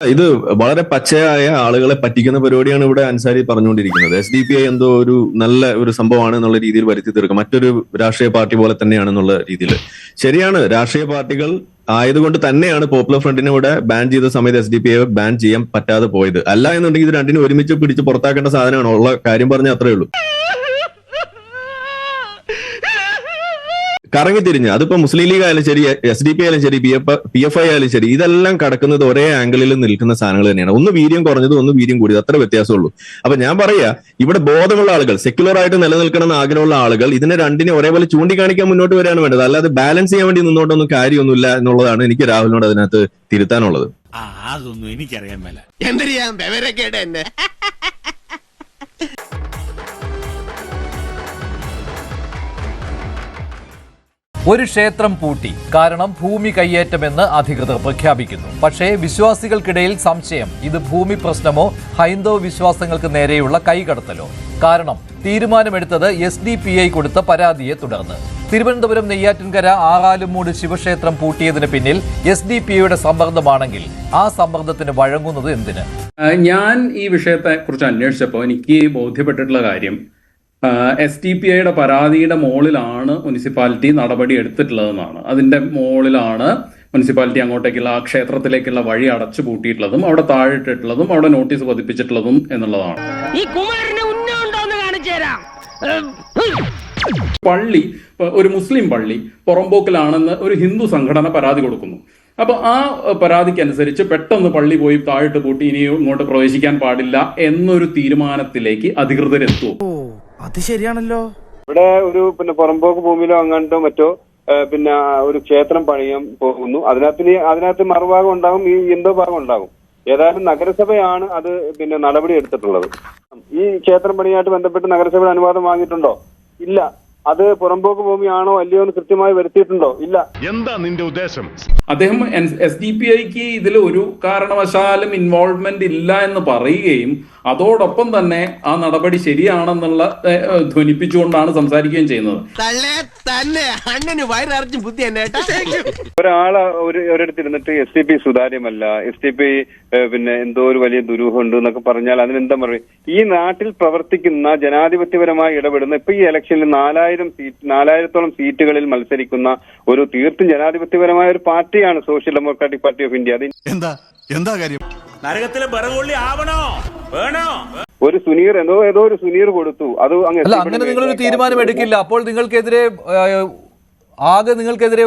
ഇത് വളരെ പച്ചയായ ആളുകളെ പറ്റിക്കുന്ന പരിപാടിയാണ് ഇവിടെ അൻസാരി പറഞ്ഞുകൊണ്ടിരിക്കുന്നത്. SDPI എന്തോ ഒരു നല്ല ഒരു സംഭവമാണ് എന്നുള്ള രീതിയിൽ വരുത്തി തീർക്കുക, മറ്റൊരു രാഷ്ട്രീയ പാർട്ടി പോലെ തന്നെയാണെന്നുള്ള രീതിയിൽ. ശരിയാണ്, രാഷ്ട്രീയ പാർട്ടികൾ ആയതുകൊണ്ട് തന്നെയാണ് പോപ്പുലർ ഫ്രണ്ടിനെ ഇവിടെ ബാൻ ചെയ്ത സമയത്ത് SDPI ബാൻ ചെയ്യാൻ പറ്റാതെ പോയത്. അല്ല എന്നുണ്ടെങ്കിൽ ഇത് രണ്ടിനും ഒരുമിച്ച് പിടിച്ച് പുറത്താക്കേണ്ട സാധനമാണ്. ഉള്ള കാര്യം പറഞ്ഞ അത്രേ ഉള്ളൂ. കറങ്ങി തിരിഞ്ഞ് അതിപ്പോ മുസ്ലിം ലീഗ് ആയാലും ശരി, SDPI ആയാലും ശരി, PFI ആയാലും ശരി, ഇതെല്ലാം കടക്കുന്നത് ഒരേ ആംഗിളിൽ നിൽക്കുന്ന സാധനങ്ങൾ തന്നെയാണ്. ഒന്ന് വീര്യം കുറഞ്ഞത്, ഒന്ന് വീര്യം കൂടിയത്, അത്ര വ്യത്യാസമുള്ളൂ. അപ്പൊ ഞാൻ പറയാ, ഇവിടെ ബോധമുള്ള ആളുകൾ, സെക്യുലർ ആയിട്ട് നിലനിൽക്കണമെന്ന് ആഗ്രഹമുള്ള ആളുകൾ ഇതിനെ രണ്ടിനെ ഒരേപോലെ ചൂണ്ടിക്കാണിക്കാൻ മുന്നോട്ട് വരികയാണ് വേണ്ടത്. അല്ലാതെ ബാലൻസ് ചെയ്യാൻ വേണ്ടി നിന്നോട്ടൊന്നും കാര്യമൊന്നുമില്ല എന്നുള്ളതാണ് എനിക്ക് രാഹുലിനോട് അതിനകത്ത് തിരുത്താനുള്ളത്. അതൊന്നും എനിക്കറിയാൻ മേല. ഒരു ക്ഷേത്രം പൂട്ടി, കാരണം ഭൂമി കയ്യേറ്റമെന്ന് അധികൃതർ പ്രഖ്യാപിക്കുന്നു. പക്ഷേ വിശ്വാസികൾക്കിടയിൽ സംശയം, ഇത് ഭൂമി പ്രശ്നമോ ഹൈന്ദവ വിശ്വാസങ്ങൾക്ക് നേരെയുള്ള കൈകടത്തലോ? കാരണം തീരുമാനമെടുത്തത് SDPI കൊടുത്ത പരാതിയെ തുടർന്ന്. തിരുവനന്തപുരം നെയ്യാറ്റിൻകര ആറാലുമൂട് ശിവക്ഷേത്രം പൂട്ടിയതിന് പിന്നിൽ SDPIയുടെ സമ്മർദ്ദമാണെങ്കിൽ ആ സമ്മർദ്ദത്തിന് വഴങ്ങുന്നത് എന്തിന്? ഞാൻ ഈ വിഷയത്തെ കുറിച്ച് അന്വേഷിച്ചപ്പോൾ എനിക്ക് ബോധ്യപ്പെട്ടിട്ടുള്ള കാര്യം, SDPIയുടെ പരാതിയുടെ മുകളിലാണ് മുനിസിപ്പാലിറ്റി നടപടി എടുത്തിട്ടുള്ളതെന്നാണ്. അതിന്റെ മുകളിലാണ് മുനിസിപ്പാലിറ്റി അങ്ങോട്ടേക്കുള്ള ആ ക്ഷേത്രത്തിലേക്കുള്ള വഴി അടച്ചു പൂട്ടിയിട്ടുള്ളതും അവിടെ താഴിട്ടിട്ടുള്ളതും അവിടെ നോട്ടീസ് പതിപ്പിച്ചിട്ടുള്ളതും എന്നുള്ളതാണ്. പള്ളി, ഒരു മുസ്ലിം പള്ളി പുറമ്പോക്കിലാണെന്ന് ഒരു ഹിന്ദു സംഘടന പരാതി കൊടുക്കുന്നു. അപ്പൊ ആ പരാതിക്കനുസരിച്ച് പെട്ടെന്ന് പള്ളി പോയി താഴിട്ട് പൂട്ടി ഇനി ഇങ്ങോട്ട് പ്രവേശിക്കാൻ പാടില്ല എന്നൊരു തീരുമാനത്തിലേക്ക് അധികൃതരെത്തും. അത് ശരിയാണല്ലോ. ഇവിടെ ഒരു പുറമ്പോക്ക് ഭൂമിയിലോ അങ്ങാണ്ടോ മറ്റോ ഒരു ക്ഷേത്രം പണിയാൻ പോകുന്നു. അതിനകത്ത് മറുഭാഗം ഉണ്ടാകും, ഈ എന്തോ ഭാഗം ഉണ്ടാകും. ഏതായാലും നഗരസഭയാണ് അത് നടപടി എടുത്തിട്ടുള്ളത്. ഈ ക്ഷേത്രം പണിയായിട്ട് ബന്ധപ്പെട്ട് നഗരസഭയുടെ അനുവാദം വാങ്ങിയിട്ടുണ്ടോ? ഇല്ല. അത് പുറമ്പോക്ക് ഭൂമിയാണോ അല്ലയോ എന്ന് കൃത്യമായി വരുത്തിയിട്ടുണ്ടോ? ഇല്ല. എന്താ നിന്റെ ഉദ്ദേശം? അദ്ദേഹം SDPIക്ക് ഇതിൽ ഒരു കാരണവശാലും ഇൻവോൾവ്മെന്റ് ഇല്ല എന്ന് പറയുകയും അതോടൊപ്പം തന്നെ ആ നടപടി ശരിയാണെന്നുള്ള ധ്വനിപ്പിച്ചുകൊണ്ടാണ് സംസാരിക്കുകയും ചെയ്യുന്നത്. ഒരാള് ഒരിടത്തിരുന്നിട്ട് SDPI സുതാര്യമല്ല, SDPI എന്തോ ഒരു വലിയ ദുരൂഹം ഉണ്ട് എന്നൊക്കെ പറഞ്ഞാൽ അതിനെന്താ പറയുക? ഈ നാട്ടിൽ പ്രവർത്തിക്കുന്ന ജനാധിപത്യപരമായി ഇടപെടുന്ന ഇപ്പൊ ഈ ഇലക്ഷനിൽ 4000-ഓളം സീറ്റുകളിൽ മത്സരിക്കുന്ന ഒരു തീർത്തും ജനാധിപത്യപരമായ ഒരു പാർട്ടിയാണ് social democratic party of India. എന്താ കാര്യം? നരകത്തിലെ ബറകൊള്ളി ആവണോ വേണോ? ഒരു സുനീർ ഏതോ ഒരു സുനീർ കൊടുത്തു. അത് അങ്ങനെ നിങ്ങളൊരു തീരുമാനം എടുക്കില്ല. അപ്പോൾ നിങ്ങൾക്കെതിരെ നിങ്ങൾക്കെതിരെ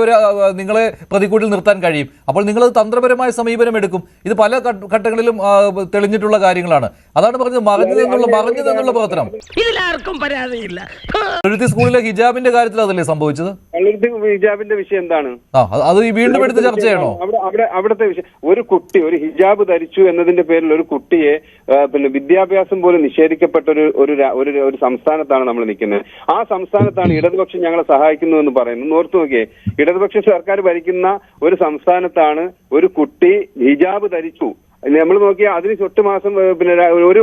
നിങ്ങളെ പ്രതികൂട്ടിൽ നിർത്താൻ കഴിയും. അപ്പോൾ നിങ്ങൾ തന്ത്രപരമായ സമീപനം എടുക്കും. ഇത് പല ഘട്ടങ്ങളിലും തെളിഞ്ഞിട്ടുള്ള കാര്യങ്ങളാണ്. അതാണ് പറഞ്ഞത്, മറഞ്ഞതെന്നുള്ള പ്രവർത്തനം. എഴുത്തി സ്കൂളിലെ ഹിജാബിന്റെ കാര്യത്തിൽ അതല്ലേ സംഭവിച്ചത്? ഹിജാബിന്റെ വിഷയം എന്താണ്? അത് വീണ്ടും എടുത്ത് ചർച്ച ചെയ്യണോ? അവിടുത്തെ വിഷയം, ഒരു കുട്ടി ഒരു ഹിജാബ് ധരിച്ചു എന്നതിന്റെ പേരിൽ ഒരു കുട്ടിയെ വിദ്യാഭ്യാസം പോലും നിഷേധിക്കപ്പെട്ട ഒരു സംസ്ഥാനത്താണ് നമ്മൾ നിൽക്കുന്നത്. ആ സംസ്ഥാനത്താണ് ഇടതുപക്ഷം ഞങ്ങളെ സഹായിക്കുന്നു എന്ന് പറയുന്നത്. ഓർത്തു നോക്കിയേ, ഇടതുപക്ഷ സർക്കാർ ഭരിക്കുന്ന ഒരു സംസ്ഥാനത്താണ് ഒരു കുട്ടി ഹിജാബ് ധരിച്ചു. നമ്മൾ നോക്കിയാൽ അതിന് 8 മാസം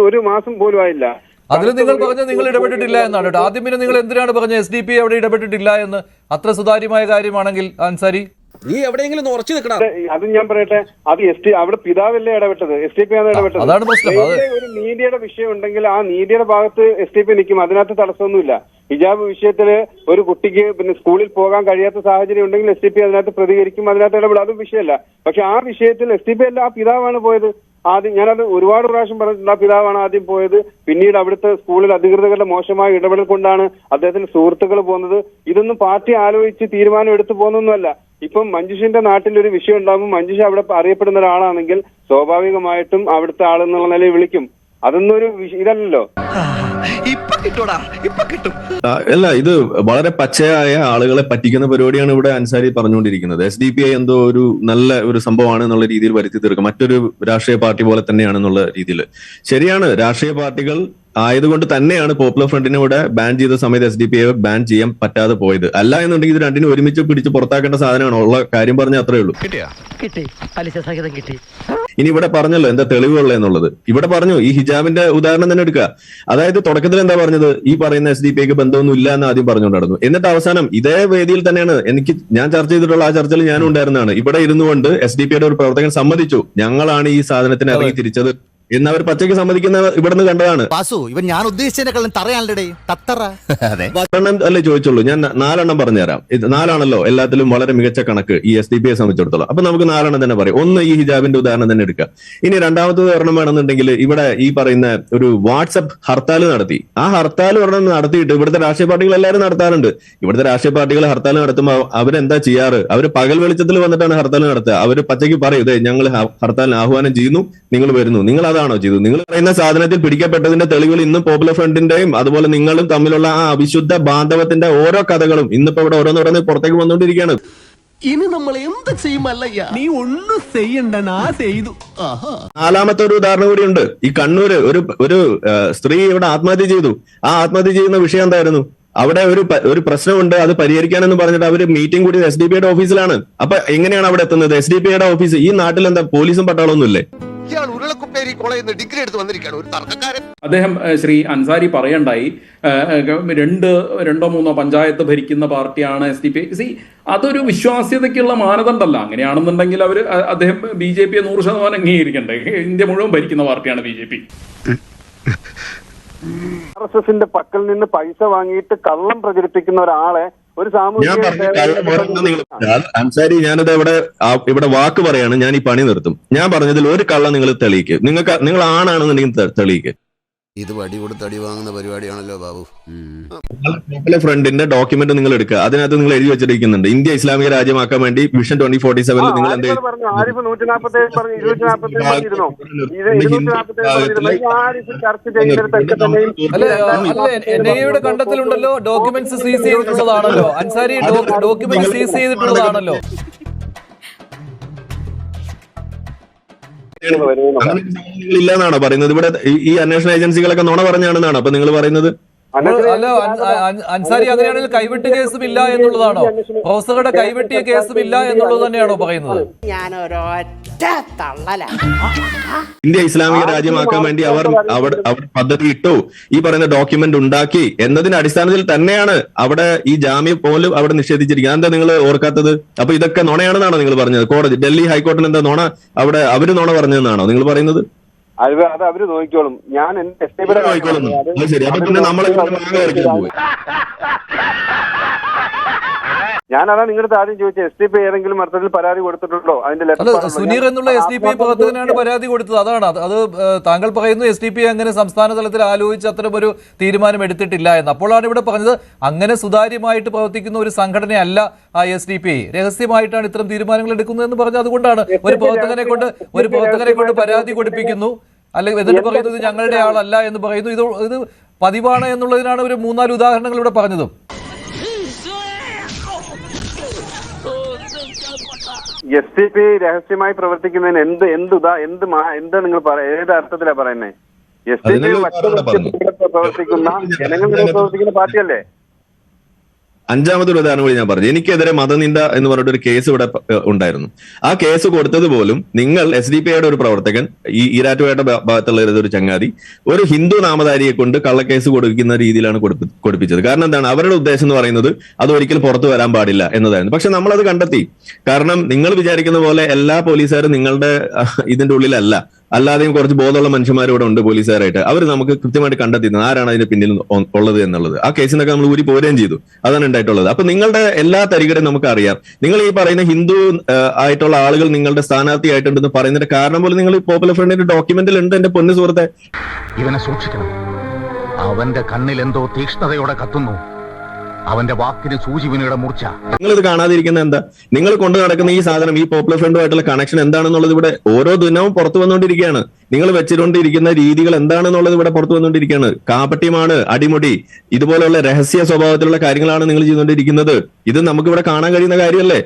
ഒരു മാസം പോലും ആയില്ല. അതിൽ നിങ്ങൾ പറഞ്ഞ നിങ്ങൾ ഇടപെട്ടിട്ടില്ല എന്നാണ് കേട്ടോ. ആദ്യം പിന്നെ നിങ്ങൾ എന്തിനാണ് പറഞ്ഞത് SDPI അവിടെ ഇടപെട്ടിട്ടില്ല എന്ന്? അത്ര സുതാര്യമായ കാര്യമാണെങ്കിൽ അൻസാരി, നീ എവിടെയെങ്കിലും ഉറച്ചു നിൽക്കണം. അത് ഞാൻ പറയട്ടെ, അത് അവിടെ പിതാവല്ലേ ഇടപെട്ടത്? SDPI ആണ് ഇടപെട്ടത്. അതാണ് പ്രശ്നം. ഒരു നീതിയുടെ വിഷയം ഉണ്ടെങ്കിൽ ആ നീതിയുടെ ഭാഗത്ത് SDPI നിൽക്കും. അതിനകത്ത് തടസ്സമൊന്നുമില്ല. ഹിജാബ് വിഷയത്തില് ഒരു കുട്ടിക്ക് സ്കൂളിൽ പോകാൻ കഴിയാത്ത സാഹചര്യം ഉണ്ടെങ്കിൽ SDPI അതിനകത്ത് പ്രതികരിക്കും, അതിനകത്ത് ഇടപെടും. അതും വിഷയമല്ല. പക്ഷെ ആ വിഷയത്തിൽ SDPI അല്ല, ആ പിതാവാണ് പോയത്. ആദ്യം ഞാനത് ഒരുപാട് പ്രാവശ്യം പറഞ്ഞിട്ടുണ്ട്. ആ പിതാവാണ് ആദ്യം പോയത്. പിന്നീട് അവിടുത്തെ സ്കൂളിൽ അധികൃതരുടെ മോശമായ ഇടപെടൽ കൊണ്ടാണ് അദ്ദേഹത്തിന്റെ സുഹൃത്തുക്കൾ പോകുന്നത്. ഇതൊന്നും പാർട്ടി ആലോചിച്ച് തീരുമാനം എടുത്തു പോകുന്നൊന്നുമല്ല. ഇപ്പം മഞ്ജുഷിന്റെ നാട്ടിൽ ഒരു വിഷയം ഉണ്ടാകുമ്പോൾ മഞ്ജുഷ അവിടെ അറിയപ്പെടുന്ന ഒരാളാണെങ്കിൽ സ്വാഭാവികമായിട്ടും അവിടുത്തെ ആളെന്നുള്ള നിലയിൽ വിളിക്കും. അതൊന്നും ഒരു ഇതല്ലല്ലോ. അല്ല, ഇത് വളരെ പച്ചയായ ആളുകളെ പറ്റിക്കുന്ന പരിപാടിയാണ് ഇവിടെ അൻസാരി പറഞ്ഞുകൊണ്ടിരിക്കുന്നത്. SDPI എന്തോ ഒരു നല്ല ഒരു സംഭവമാണ് എന്നുള്ള രീതിയിൽ വരുത്തി തീർക്കുക, മറ്റൊരു രാഷ്ട്രീയ പാർട്ടി പോലെ തന്നെയാണെന്നുള്ള രീതിയിൽ. ശരിയാണ്, രാഷ്ട്രീയ പാർട്ടികൾ ആയതുകൊണ്ട് തന്നെയാണ് പോപ്പുലർ ഫ്രണ്ടിനെ ഇവിടെ ബാൻ ചെയ്ത സമയത്ത് SDPI ബാൻ ചെയ്യാൻ പറ്റാതെ പോയത്. അല്ല എന്നുണ്ടെങ്കിൽ ഇത് രണ്ടിനും ഒരുമിച്ച് പിടിച്ച് പുറത്താക്കേണ്ട സാധനമാണ്. ഉള്ള കാര്യം പറഞ്ഞ അത്രേ ഉള്ളൂ. ഇനി ഇവിടെ പറഞ്ഞല്ലോ എന്താ തെളിവുള്ള എന്നുള്ളത്. ഇവിടെ പറഞ്ഞു ഈ ഹിജാബിന്റെ ഉദാഹരണം തന്നെ എടുക്കുക. അതായത് തുടക്കത്തിൽ എന്താ പറഞ്ഞത്, ഈ പറയുന്ന SDPIക്ക് ബന്ധമൊന്നും ഇല്ല എന്ന് ആദ്യം പറഞ്ഞുകൊണ്ട് നടന്നു. എന്നിട്ട് അവസാനം ഇതേ വേദിയിൽ തന്നെയാണ് ഞാൻ ചർച്ച ചെയ്തിട്ടുള്ള ആ ചർച്ചയിൽ ഞാനും ഉണ്ടായിരുന്നതാണ്. ഇവിടെ ഇരുന്നുകൊണ്ട് SDPIയുടെ ഒരു പ്രവർത്തകൻ സമ്മതിച്ചു, ഞങ്ങളാണ് ഈ സാധനത്തിന് ഇറങ്ങി തിരിച്ചത് എന്നവർ പച്ചയ്ക്ക് സമ്മതിക്കുന്ന ഇവിടുന്ന് കണ്ടതാണ്. ഇവൻ ഞാൻ ഉദ്ദേശിച്ചതിനെക്കാളും തറയാണല്ലേ തത്തറ. അല്ലേ ചോദിച്ചുള്ളൂ. ഞാൻ 4 എണ്ണം പറഞ്ഞുതരാം. ഇത് 4 ആണല്ലോ എല്ലാത്തിലും വളരെ മികച്ച കണക്ക് ഈ SDPIയെ സംബന്ധിച്ചിടത്തോളം. അപ്പൊ നമുക്ക് 4 എണ്ണം തന്നെ പറയാം. ഒന്ന്, ഈ ഹിജാബിന്റെ ഉദാഹരണം തന്നെ എടുക്കാം. ഇനി രണ്ടാമത്തത് ഒരെണ്ണം വേണമെന്നുണ്ടെങ്കിൽ ഇവിടെ ഈ പറയുന്ന ഒരു വാട്സപ്പ് ഹർത്താൽ നടത്തി. ആ ഹർത്താൽ ഒരെണ്ണം നടത്തിയിട്ട് ഇവിടുത്തെ രാഷ്ട്രീയ പാർട്ടികൾ എല്ലാവരും നടത്താറുണ്ട്. ഇവിടുത്തെ രാഷ്ട്രീയ പാർട്ടികൾ ഹർത്താൽ നടത്തുമ്പോൾ അവരെന്താ ചെയ്യാറ്? അവർ പകൽ വെളിച്ചത്തിൽ വന്നിട്ടാണ് ഹർത്താൽ നടത്തുക. അവർ പച്ചയ്ക്ക് പറയും, ഇതേ ഞങ്ങൾ ഹർത്താലിന് ആഹ്വാനം ചെയ്യുന്നു, നിങ്ങൾ വരുന്നു. നിങ്ങൾ അതാണോ ചെയ്തത്? നിങ്ങൾ പറയുന്ന സാധനത്തിൽ പിടിക്കപ്പെട്ടതിന്റെ തെളിവുകൾ ഇന്നും പോപ്പുലർ ഫ്രണ്ടിന്റെയും അതുപോലെ നിങ്ങളും തമ്മിലുള്ള ആ അവിശുദ്ധ ബാന്ധവത്തിന്റെ ഓരോ കഥകളും ഇന്നിപ്പോ ഇവിടെ ഓരോന്നോരോന്ന് പുറത്തേക്ക് വന്നുകൊണ്ടിരിക്കുകയാണ്. ഇനി നമ്മൾ എന്ത് ചെയ്യുമല്ലയ്യ? നീ ഒന്നും ചെയ്യണ്ട, ചെയ്തു. നാലാമത്തെ ഒരു ഉദാഹരണം കൂടിയുണ്ട്. ഈ കണ്ണൂര് ഒരു സ്ത്രീ ഇവിടെ ആത്മഹത്യ ചെയ്തു. ആ ആത്മഹത്യ ചെയ്യുന്ന വിഷയം എന്തായിരുന്നു? അവിടെ ഒരു പ്രശ്നമുണ്ട്, അത് പരിഹരിക്കാനെന്ന് പറഞ്ഞിട്ട് അവര് മീറ്റിംഗ് കൂടി SDPIയുടെ ഓഫീസിലാണ്. അപ്പൊ എങ്ങനെയാണ് അവിടെ എത്തുന്നത്? SDPIയുടെ ഓഫീസ്. ഈ നാട്ടിൽ എന്താ പോലീസും പട്ടാളമൊന്നും ഇല്ലേ? ഡിഗ്രി എടുത്ത് വന്നിരിക്കുകയാണ് ഒരു തർക്കക്കാരൻ. അദ്ദേഹം ശ്രീ അൻസാരി പറയണ്ടായി, രണ്ടോ മൂന്നോ പഞ്ചായത്ത് ഭരിക്കുന്ന പാർട്ടിയാണ് SDPI. അതൊരു വിശ്വാസ്യതയ്ക്കുള്ള മാനദണ്ഡമല്ല. അങ്ങനെയാണെന്നുണ്ടെങ്കിൽ അദ്ദേഹം BJPയെ 100% അംഗീകരിക്കണ്ടേ? ഇന്ത്യ മുഴുവൻ ഭരിക്കുന്ന പാർട്ടിയാണ് BJP. RSSന്റെ പക്കൽ നിന്ന് പൈസ വാങ്ങിയിട്ട് കള്ളം പ്രചരിപ്പിക്കുന്ന ഒരാളെ ഒരു അൻസാരി, ഞാനിത് ഇവിടെ വാക്ക് പറയാണ്, ഞാൻ ഈ പണി നിർത്തും. ഞാൻ പറഞ്ഞതിൽ ഒരു കള്ളം നിങ്ങൾ തെളിയിക്കുക. നിങ്ങൾ ആണാണെന്നുണ്ടെങ്കിൽ തെളിയിക്കുക. ഇത് വടി കൊടുത്ത് അടി വാങ്ങുന്ന പരിപാടിയാണല്ലോ ബാബു. പോപ്പുലർ ഫ്രണ്ടിന്റെ ഡോക്യുമെന്റ് നിങ്ങൾ എടുക്കുക. അതിനകത്ത് നിങ്ങൾ എഴുതി വെച്ചിരിക്കുന്നുണ്ട്, ഇന്ത്യ ഇസ്ലാമിക രാജ്യമാക്കാൻ വേണ്ടി വിഷൻ 2047 നിങ്ങൾ എന്ത് NIAയുടെ കണ്ടെത്തലുണ്ടല്ലോ, ഡോക്യുമെന്റ്സ് സീസ് ചെയ്തിട്ടുള്ളതാണല്ലോ അൻസാരി, ഡോക്യുമെന്റ് സീസ് ചെയ്തിട്ടുള്ളതാണല്ലോ. ഇല്ലെന്നാണോ പറയുന്നത്? ഇവിടെ ഈ അന്വേഷണ ഏജൻസികളൊക്കെ നുണ പറഞ്ഞാണെന്നാണോ അപ്പൊ നിങ്ങൾ പറയുന്നത്? അല്ല അൻസാരി, അങ്ങനെയാണെങ്കിൽ കൈവെട്ട് കേസും ഇല്ല എന്നുള്ളതാണോ? പ്രൊഫസറുടെ കൈവെട്ടിയ കേസും ഇല്ല എന്നുള്ളത് തന്നെയാണോ പറയുന്നത്? ഇന്ത്യ ഇസ്ലാമിക രാജ്യമാക്കാൻ വേണ്ടി അവർ പദ്ധതി ഇട്ടു, ഈ പറയുന്ന ഡോക്യുമെന്റ് ഉണ്ടാക്കി എന്നതിന്റെ അടിസ്ഥാനത്തിൽ തന്നെയാണ് അവിടെ ഈ ജാമ്യം പോലും അവിടെ നിഷേധിച്ചിരിക്കുന്നത്. എന്താ നിങ്ങൾ ഓർക്കാത്തത്? അപ്പൊ ഇതൊക്കെ നുണയാണെന്നാണോ നിങ്ങൾ പറഞ്ഞത്? കോടതി, ഡൽഹി ഹൈക്കോടതിയിൽ എന്താ നുണ? അവിടെ അവര് നുണ പറഞ്ഞതെന്നാണോ നിങ്ങൾ പറയുന്നത്? അത് അവര് നോക്കിക്കോളും. ഞാൻ ഞാനതാ നിങ്ങളുടെ ആദ്യം ചോദിച്ചത്, SDPI ഏതെങ്കിലും അർത്ഥത്തിൽ പരാതി കൊടുത്തിട്ടുണ്ടോ? അതിന്റെ സുനീർ എന്നുള്ള SDPI പ്രവർത്തകനാണ് പരാതി കൊടുത്തത്. അതാണ് അത് താങ്കൾ പറയുന്നു SDPI അങ്ങനെ സംസ്ഥാന തലത്തിൽ ആലോചിച്ച് അത്തരം ഒരു തീരുമാനം എടുത്തിട്ടില്ല എന്ന്. അപ്പോഴാണ് ഇവിടെ പറഞ്ഞത് അങ്ങനെ സുതാര്യമായിട്ട് പ്രവർത്തിക്കുന്ന ഒരു സംഘടനയല്ല ആ SDPI, രഹസ്യമായിട്ടാണ് ഇത്തരം തീരുമാനങ്ങൾ എടുക്കുന്നതെന്ന് പറഞ്ഞത്. അതുകൊണ്ടാണ് ഒരു പ്രവർത്തകനെ കൊണ്ട് പരാതി കൊടുപ്പിക്കുന്നു, അല്ലെങ്കിൽ എന്നിട്ട് പറയുന്നത് ഇത് ഞങ്ങളുടെ ആളല്ല എന്ന് പറയുന്നു. ഇത് പതിവാണ് എന്നുള്ളതിനാണ് ഒരു 3-4 ഉദാഹരണങ്ങൾ ഇവിടെ പറഞ്ഞതും. SDPI രഹസ്യമായി പ്രവർത്തിക്കുന്നതിന് എന്താ നിങ്ങൾ ഏത് അർത്ഥത്തിലാ പറയുന്നത്? SDPI പ്രവർത്തിക്കുന്ന ജനങ്ങളുടെ പ്രവർത്തിക്കുന്ന പാർട്ടിയല്ലേ? അഞ്ചാമതൊരു ഉദാഹരണം കൂടി ഞാൻ പറഞ്ഞു. എനിക്കെതിരെ മതനിന്ദ എന്ന് പറഞ്ഞിട്ട് ഒരു കേസ് ഇവിടെ ഉണ്ടായിരുന്നു. ആ കേസ് കൊടുത്തത് പോലും നിങ്ങൾ SDPIയുടെ ഒരു പ്രവർത്തകൻ, ഈ ഈരാറ്റുപേട്ട ഭാഗത്തുള്ള ഒരു ചങ്ങാതി, ഒരു ഹിന്ദു നാമധാരിയെ കൊണ്ട് കള്ളക്കേസ് കൊടുക്കുന്ന രീതിയിലാണ് കൊടുപ്പിച്ചത്. കാരണം എന്താണ്? അവരുടെ ഉദ്ദേശം എന്ന് പറയുന്നത് അത് ഒരിക്കലും പുറത്തു വരാൻ പാടില്ല എന്നതായിരുന്നു. പക്ഷെ നമ്മളത് കണ്ടെത്തി. കാരണം നിങ്ങൾ വിചാരിക്കുന്ന പോലെ എല്ലാ പോലീസുകാരും നിങ്ങളുടെ ഇതിന്റെ ഉള്ളിലല്ല. അല്ലാതെയും കുറച്ച് ബോധമുള്ള മനുഷ്യന്മാർ ഇവിടെ ഉണ്ട് പോലീസുകാരായിട്ട്. അവർ നമുക്ക് കൃത്യമായിട്ട് കണ്ടെത്തിയത് ആരാണ് അതിന്റെ പിന്നിൽ ഉള്ളത് എന്നുള്ളത്. ആ കേസിനൊക്കെ നമ്മൾ ഊരി പോരുകയും ചെയ്തു. അതാണ് ഉണ്ടായിട്ടുള്ളത്. അപ്പൊ നിങ്ങളുടെ എല്ലാ തരികടയും നമുക്ക് അറിയാം. നിങ്ങൾ ഈ പറയുന്ന ഹിന്ദു ആയിട്ടുള്ള ആളുകൾ നിങ്ങളുടെ സ്ഥാനാർത്ഥി ആയിട്ടുണ്ടെന്ന് പറയുന്നതിന്റെ കാരണം പോലും നിങ്ങൾ പോപ്പുലർ ഫ്രണ്ടിന്റെ ഡോക്യുമെന്റിൽ ഉണ്ട്. എന്റെ പൊന്നു സുഹൃത്തെ, ഇവനെ സൂക്ഷിക്കണം. അവന്റെ കണ്ണിൽ എന്തോ തീക്ഷ്ണതയോടെ കത്തുന്നു. അവന്റെ വാക്കിന് സൂചിവിനിയുടെ മൂർച്ച. നിങ്ങളിത് കാണാതിരിക്കുന്ന എന്താ? നിങ്ങൾ കൊണ്ടു നടക്കുന്ന ഈ സാധനം, ഈ പോപ്പുലർ ഫ്രണ്ടുമായിട്ടുള്ള കണക്ഷൻ എന്താണെന്നുള്ളത് ഇവിടെ ഓരോ ദിനവും പുറത്തു വന്നുകൊണ്ടിരിക്കുകയാണ്. നിങ്ങൾ വെച്ചുകൊണ്ടിരിക്കുന്ന രീതികൾ എന്താണെന്നുള്ളത് ഇവിടെ പുറത്തു വന്നുകൊണ്ടിരിക്കുകയാണ്. കാപട്യമാണ്, അടിമുടി, ഇതുപോലെയുള്ള രഹസ്യ സ്വഭാവത്തിലുള്ള കാര്യങ്ങളാണ് നിങ്ങൾ ചെയ്തുകൊണ്ടിരിക്കുന്നത്. ഇത് നമുക്കിവിടെ കാണാൻ കഴിയുന്ന കാര്യമല്ലേ?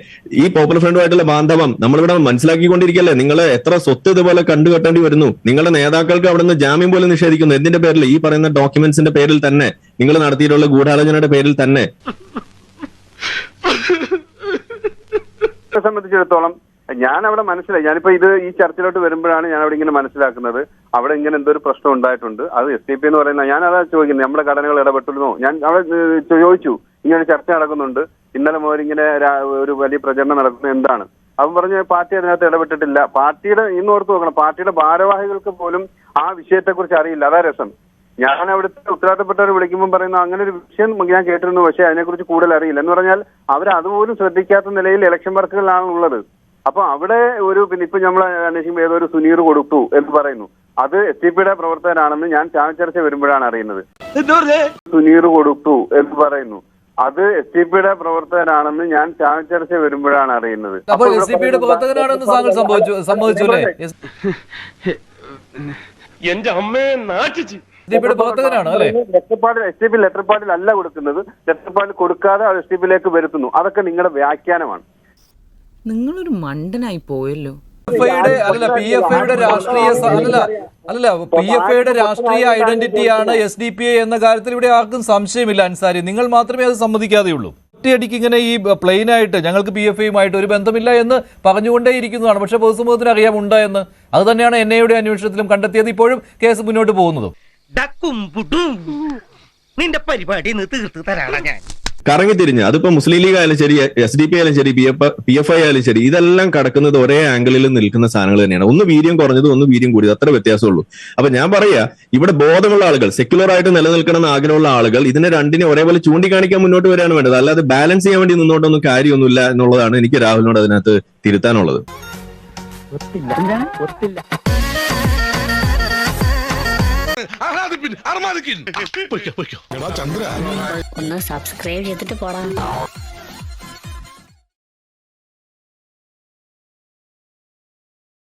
ഈ പോപ്പുലർ ഫ്രണ്ടുമായിട്ടുള്ള ബാന്ധവം നമ്മളിവിടെ മനസ്സിലാക്കിക്കൊണ്ടിരിക്കുകയല്ലേ? നിങ്ങൾ എത്ര സ്വത്ത് ഇതുപോലെ കണ്ടുകെട്ടേണ്ടി വരുന്നു. നിങ്ങളുടെ നേതാക്കൾക്ക് അവിടെ നിന്ന് ജാമ്യം പോലും നിഷേധിക്കുന്നു. എന്തിന്റെ പേരിൽ? ഈ പറയുന്ന ഡോക്യുമെന്റ്സിന്റെ പേരിൽ തന്നെ, നിങ്ങൾ നടത്തിയിട്ടുള്ള ഗൂഢാലോചനയുടെ പേരിൽ തന്നെ. സംബന്ധിച്ചിടത്തോളം ഞാൻ അവിടെ മനസ്സിലായി. ഞാനിപ്പോ ഈ ചർച്ചയിലോട്ട് വരുമ്പോഴാണ് ഞാൻ അവിടെ ഇങ്ങനെ മനസ്സിലാക്കുന്നത് അവിടെ ഇങ്ങനെ എന്തോ ഒരു പ്രശ്നം ഉണ്ടായിട്ടുണ്ട്. അത് SDPI എന്ന് പറയുന്ന ഞാൻ അതാ ചോദിക്കുന്നത്, നമ്മുടെ ഘടനകൾ ഇടപെട്ടിരുന്നോ? ഞാൻ അവിടെ ചോദിച്ചു, ഇങ്ങനെ ചർച്ച നടക്കുന്നുണ്ട്, ഇന്നലെ മുതൽ ഇങ്ങനെ ഒരു വലിയ പ്രചരണം നടക്കുന്നത് എന്താണ്? അവൻ പറഞ്ഞു പാർട്ടി അതിനകത്ത് ഇടപെട്ടിട്ടില്ല. പാർട്ടിയുടെ ഇന്ന് ഓർത്ത് നോക്കണം, പാർട്ടിയുടെ ഭാരവാഹികൾക്ക് പോലും ആ വിഷയത്തെക്കുറിച്ച് അറിയില്ല. അതാ രസം. ഞാൻ അവിടുത്തെ ഉത്തരവാദിത്തപ്പെട്ടവർ വിളിക്കുമ്പോൾ പറയുന്ന അങ്ങനെ ഒരു വിഷയം ഞാൻ കേട്ടിരുന്നു, പക്ഷെ അതിനെക്കുറിച്ച് കൂടുതൽ അറിയില്ല എന്ന് പറഞ്ഞാൽ അവർ അതുപോലും ശ്രദ്ധിക്കാത്ത നിലയിൽ ഇലക്ഷൻ വർക്കുകളിലാണ് ഉള്ളത്. അപ്പൊ അവിടെ പിന്നെ ഇപ്പൊ നമ്മൾ അന്വേഷിക്കുമ്പോൾ ഏതോ ഒരു സുനീർ കൊടുത്തു എന്ന് പറയുന്നു, അത് SDPIയുടെ പ്രവർത്തകരാണെന്ന് ഞാൻ ചർച്ച വരുമ്പോഴാണ് അറിയുന്നത്. സുനീർ കൊടുത്തു എന്ന് പറയുന്നു, അത് SDPIയുടെ പ്രവർത്തകരാണെന്ന് ഞാൻ ചർച്ച വരുമ്പോഴാണ് അറിയുന്നത്. അപ്പോൾ SDPIയുടെ പ്രവർത്തകനാണെന്ന് താങ്കൾ സമ്മതിച്ചു അല്ലേ? എന്റെ അമ്മയെ നാട്ടിച്ച് SDPIയുടെ പ്രവർത്തകനാണ് അല്ലേ? SDPI ലെറ്റർ പാഡിൽ അല്ല കൊടുക്കുന്നത്, ലെറ്റർ പാഡിൽ കൊടുക്കാതെ അത് SDPIയിലേക്ക് വരുത്തുന്നു. അതൊക്കെ നിങ്ങളുടെ വ്യാഖ്യാനമാണ്. നിങ്ങളൊരു മണ്ടനായി പോയല്ലോ. PFIയുടെ രാഷ്ട്രീയ ഐഡന്റിറ്റിയാണ് SDPI എന്ന കാര്യത്തിൽ ഇവിടെ ആർക്കും സംശയമില്ല അൻസാരി. നിങ്ങൾ മാത്രമേ അത് സമ്മതിക്കാതെയുള്ളൂ. ഒറ്റയടിക്ക് ഇങ്ങനെ ഈ പ്ലെയിനായിട്ട് ഞങ്ങൾക്ക് PFIയുമായിട്ട് ഒരു ബന്ധമില്ല എന്ന് പറഞ്ഞുകൊണ്ടേയിരിക്കുന്നതാണ്. പക്ഷേ പൊതുസമൂഹത്തിന് അറിയാമുണ്ട് എന്ന്. അത് തന്നെയാണ് NIAയുടെ അന്വേഷണത്തിലും കണ്ടെത്തിയത്. ഇപ്പോഴും കേസ് മുന്നോട്ട് പോകുന്നതും. നിന്റെ പരിപാടി തീർത്ത് തരാണ് ഞാൻ. കറങ്ങി തിരിഞ്ഞ് അതിപ്പോ മുസ്ലിം ലീഗ് ആയാലും ശരി, SDPI ആയാലും ശരി, PFI ആയാലും ശരി, ഇതെല്ലാം കടക്കുന്നത് ഒരേ ആംഗിളിൽ നിൽക്കുന്ന സാധനങ്ങൾ തന്നെയാണ്. ഒന്ന് വീര്യം കുറഞ്ഞത്, ഒന്ന് വീര്യം കൂടിയത്, അത്ര വ്യത്യാസമുള്ളൂ. അപ്പൊ ഞാൻ പറയാ, ഇവിടെ ബോധമുള്ള ആളുകൾ, സെക്യുലർ ആയിട്ട് നിലനിൽക്കണം എന്ന് ആഗ്രഹമുള്ള ആളുകൾ ഇതിനെ രണ്ടിനെ ഒരേപോലെ ചൂണ്ടിക്കാണിക്കാൻ മുന്നോട്ട് വരികയാണ് വേണ്ടത്. അല്ലാതെ ബാലൻസ് ചെയ്യാൻ വേണ്ടി നിന്നോട്ടൊന്നും കാര്യമൊന്നുമില്ല എന്നുള്ളതാണ് എനിക്ക് രാഹുലിനോട് അതിനകത്ത് തിരുത്താനുള്ളത്. ഒന്ന് സബ്സ്ക്രൈബ് ചെയ്തിട്ട് പോടാം.